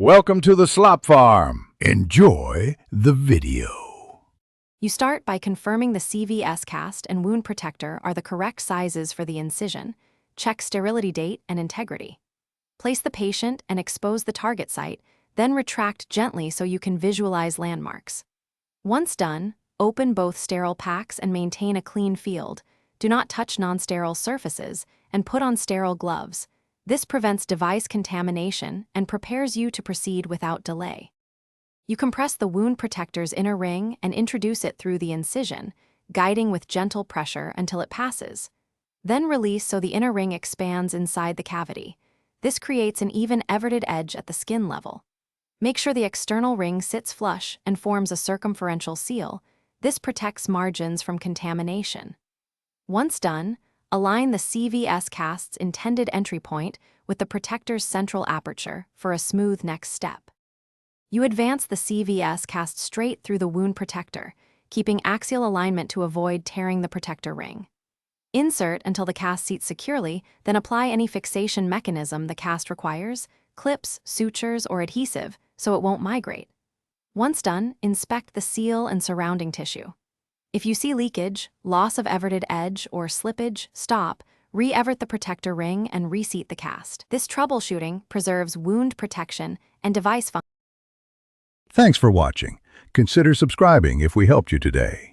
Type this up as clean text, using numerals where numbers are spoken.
Welcome to the Slop Farm. Enjoy the video. You start by confirming the CVS cast and wound protector are the correct sizes for the incision. Check sterility date and integrity. Place the patient and expose the target site, then retract gently so you can visualize landmarks. Once done, open both sterile packs and maintain a clean field. Do not touch non-sterile surfaces and put on sterile gloves. This prevents device contamination and prepares you to proceed without delay. You compress the wound protector's inner ring and introduce it through the incision, guiding with gentle pressure until it passes. Then release so the inner ring expands inside the cavity. This creates an even everted edge at the skin level. Make sure the external ring sits flush and forms a circumferential seal. This protects margins from contamination. Once done, align the CVS cast's intended entry point with the protector's central aperture for a smooth next step. You advance the CVS cast straight through the wound protector, keeping axial alignment to avoid tearing the protector ring. Insert until the cast seats securely, then apply any fixation mechanism the cast requires, clips, sutures, or adhesive, so it won't migrate. Once done, inspect the seal and surrounding tissue. If you see leakage, loss of everted edge, or slippage, stop, re-evert the protector ring and reseat the cast. This troubleshooting preserves wound protection and device function. Thanks for watching. Consider subscribing if we helped you today.